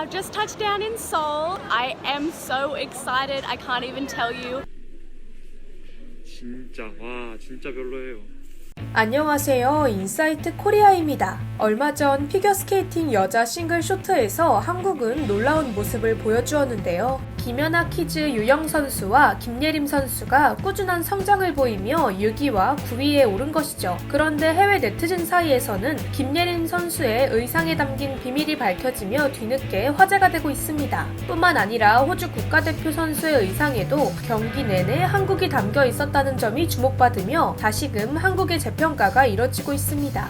I've just touched down in Seoul. I am so excited. I can't even tell you. 진짜 별로예요. 안녕하세요. 인사이트 코리아입니다. 얼마 전 피겨스케이팅 여자 싱글 쇼트에서 한국은 놀라운 모습을 보여주었는데요. 김연아 키즈 유영 선수와 김예림 선수가 꾸준한 성장을 보이며 6위와 9위에 오른 것이죠. 그런데 해외 네티즌 사이에서는 김예림 선수의 의상에 담긴 비밀이 밝혀지며 뒤늦게 화제가 되고 있습니다. 뿐만 아니라 호주 국가대표 선수의 의상에도 경기 내내 한국이 담겨 있었다는 점이 주목받으며 다시금 한국의 재평가가 이뤄지고 있습니다.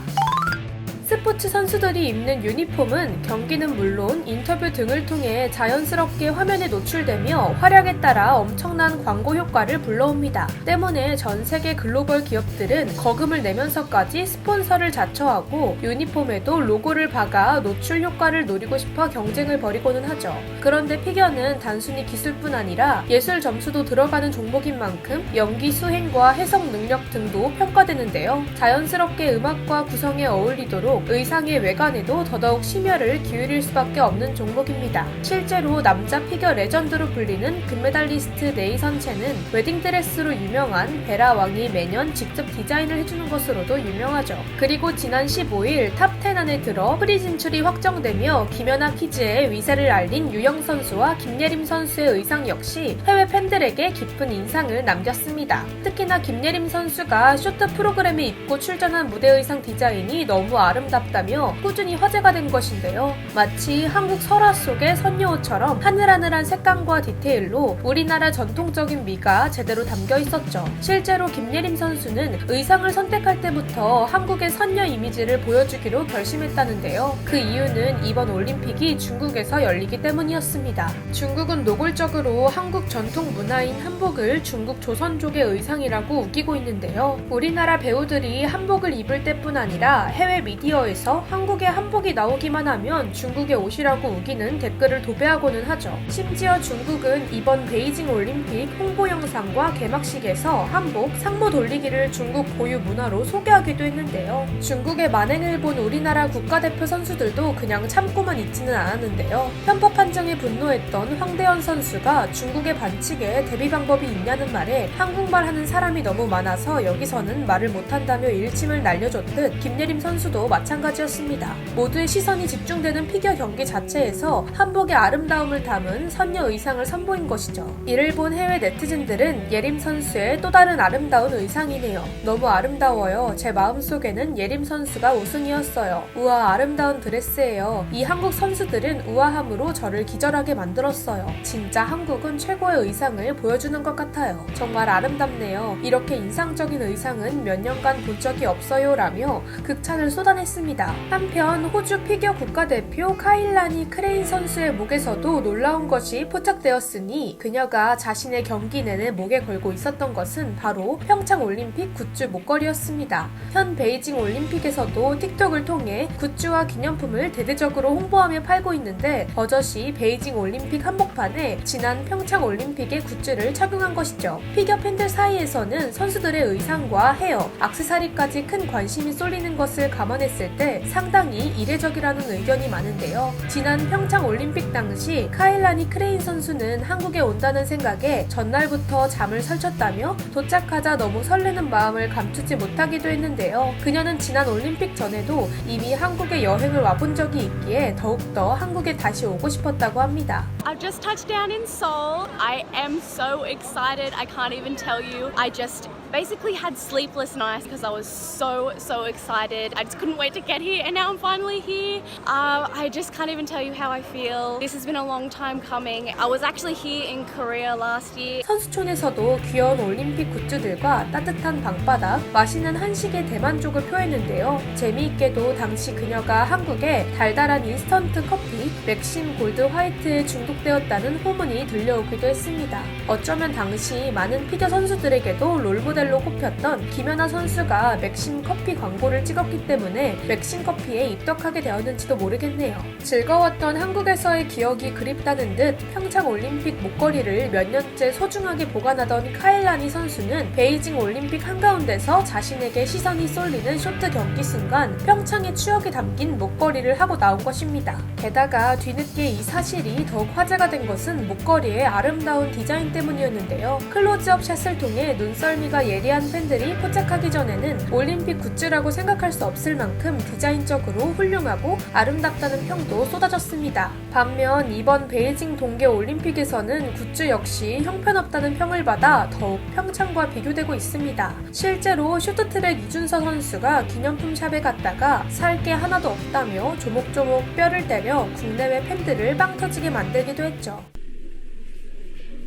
스포츠 선수들이 입는 유니폼은 경기는 물론 인터뷰 등을 통해 자연스럽게 화면에 노출되며 활약에 따라 엄청난 광고 효과를 불러옵니다. 때문에 전 세계 글로벌 기업들은 거금을 내면서까지 스폰서를 자처하고 유니폼에도 로고를 박아 노출 효과를 노리고 싶어 경쟁을 벌이고는 하죠. 그런데 피겨는 단순히 기술뿐 아니라 예술 점수도 들어가는 종목인 만큼 연기 수행과 해석 능력 등도 평가되는데요. 자연스럽게 음악과 구성에 어울리도록 의상의 외관에도 더더욱 심혈을 기울일 수밖에 없는 종목입니다. 실제로 남자 피겨 레전드로 불리는 금메달리스트 네이선 첸은 웨딩드레스로 유명한 베라 왕이 매년 직접 디자인을 해주는 것으로도 유명하죠. 그리고 지난 15일 탑10 안에 들어 프리 진출이 확정되며 김연아 키즈의 위세를 알린 유영 선수와 김예림 선수의 의상 역시 해외 팬들에게 깊은 인상을 남겼습니다. 특히나 김예림 선수가 쇼트 프로그램에 입고 출전한 무대 의상 디자인이 너무 아름답다며 꾸준히 화제가 된 것인데요. 마치 한국 설화 속의 선녀옷처럼 하늘하늘한 색감과 디테일로 우리나라 전통적인 미가 제대로 담겨 있었죠. 실제로 김예림 선수는 의상을 선택할 때부터 한국의 선녀 이미지를 보여주기로 결심했다는데요. 그 이유는 이번 올림픽이 중국에서 열리기 때문이었습니다. 중국은 노골적으로 한국 전통 문화인 한복을 중국 조선족의 의상이라고 우기고 있는데요. 우리나라 배우들이 한복을 입을 때뿐 아니라 해외 미디어에서 한국의 한복이 나오기만 하면 중국의 옷이라고 우기는 댓글을 도배하고는 하죠. 심지어 중국은 이번 베이징 올림픽 홍보 영상과 개막식에서 한복 상모 돌리기를 중국 고유 문화로 소개하기도 했는데요. 중국의 만행을 본 우리나라 국가대표 선수들도 그냥 참고만 있지는 않았는데요. 편법 판정에 분노했던 황대현 선수가 중국의 반칙에 대비 방법이 있냐는 말에 한국말 하는 사람이 너무 많아서 여기서는 말을 못한다며 일침을 날려줬듯 김예림 선수도 마찬가지였습니다. 모두의 시선이 집중되는 피겨 경기 자체에서 한복의 아름다움을 담은 선녀 의상을 선보인 것이죠. 이를 본 해외 네티즌들은 예림 선수의 또 다른 아름다운 의상이네요. 너무 아름다워요. 제 마음속에는 예림 선수가 우승이었어요. 우와, 아름다운 드레스예요. 이 한국 선수들은 우아함으로 저를 기절하게 만들었어요. 진짜 한국은 최고의 의상을 보여주는 것 같아요. 정말 아름답네요. 이렇게 인상적인 의상은 몇 년간 본 적이 없어요 라며 극찬을 쏟아냈습니다. 한편 호주 피겨 국가대표 카일라니 크레인 선수의 목에서도 놀라운 것이 포착되었으니 그녀가 자신의 경기 내내 목에 걸고 있었던 것은 바로 평창 올림픽 굿즈 목걸이였습니다. 현 베이징 올림픽에서도 틱톡을 통해 굿즈와 기념품을 대대적으로 홍보하며 팔고 있는데 버젓이 베이징 올림픽 한복판에 지난 평창 올림픽의 굿즈를 착용한 것이죠. 피겨 팬들 사이에서는 선수들의 의상과 헤어, 액세서리까지 큰 관심이 쏠리는 것을 감안했을 때 상당히 이례적이라는 의견이 많은데요. 지난 평창 올림픽 당시 카일라니 크레인 선수는 한국에 온다는 생각에 전날부터 잠을 설쳤다며 도착하자 너무 설레는 마음을 감추지 못하기도 했는데요. 그녀는 지난 올림픽 전에도 이미 한국에 여행을 와본 적이 있기에 더욱더 한국에 다시 오고 싶었다고 합니다. I've just touched down in Seoul. I am so excited. I can't even tell you. I just basically had sleepless nights because I was so excited. I just couldn't wait to get here and now I'm finally here. I just can't even tell you how I feel. This has been a long time coming. I was actually here in Korea last year. 선수촌에서도 귀여운 올림픽 굿즈들과 따뜻한 방바닥, 맛있는 한식의 대만족을 표했는데요. 재미있게도 당시 그녀가 한국에 달달한 인스턴트 커피, 맥심 골드 화이트에 중독되었다는 후문이 들려오기도 했습니다. 어쩌면 당시 많은 피겨 선수들에게도 롤모델 모델로 꼽혔던 김연아 선수가 맥심 커피 광고를 찍었기 때문에 맥심 커피에 입덕하게 되었는지도 모르겠네요. 즐거웠던 한국에서의 기억이 그립다는 듯 평창 올림픽 목걸이를 몇 년째 소중하게 보관하던 카일라니 선수는 베이징 올림픽 한가운데서 자신에게 시선이 쏠리는 쇼트 경기 순간 평창의 추억이 담긴 목걸이를 하고 나온 것입니다. 게다가 뒤늦게 이 사실이 더욱 화제가 된 것은 목걸이의 아름다운 디자인 때문이었는데요. 클로즈업 샷을 통해 눈썰미가 예리한 팬들이 포착하기 전에는 올림픽 굿즈라고 생각할 수 없을 만큼 디자인적으로 훌륭하고 아름답다는 평도 쏟아졌습니다. 반면 이번 베이징 동계 올림픽에서는 굿즈 역시 형편없다는 평을 받아 더욱 평창과 비교되고 있습니다. 실제로 쇼트트랙 이준서 선수가 기념품 샵에 갔다가 살 게 하나도 없다며 조목조목 뼈를 때려 국내외 팬들을 빵 터지게 만들기도 했죠.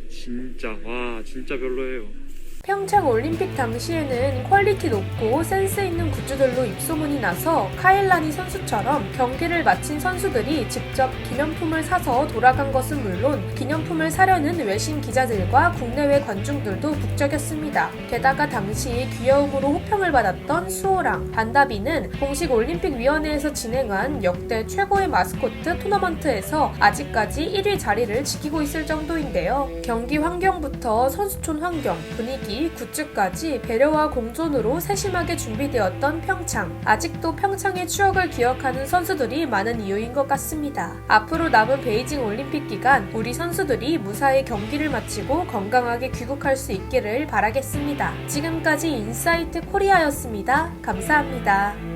진짜 별로예요. 평창 올림픽 당시에는 퀄리티 높고 센스 있는 굿즈들로 입소문이 나서 카일라니 선수처럼 경기를 마친 선수들이 직접 기념품을 사서 돌아간 것은 물론 기념품을 사려는 외신 기자들과 국내외 관중들도 북적였습니다. 게다가 당시 귀여움으로 호평을 받았던 수호랑, 반다비는 공식 올림픽위원회에서 진행한 역대 최고의 마스코트 토너먼트에서 아직까지 1위 자리를 지키고 있을 정도인데요. 경기 환경부터 선수촌 환경, 분위기, 굿즈까지 배려와 공존으로 세심하게 준비되었던 평창. 아직도 평창의 추억을 기억하는 선수들이 많은 이유인 것 같습니다. 앞으로 남은 베이징 올림픽 기간 우리 선수들이 무사히 경기를 마치고 건강하게 귀국할 수 있기를 바라겠습니다. 지금까지 인사이트 코리아였습니다. 감사합니다.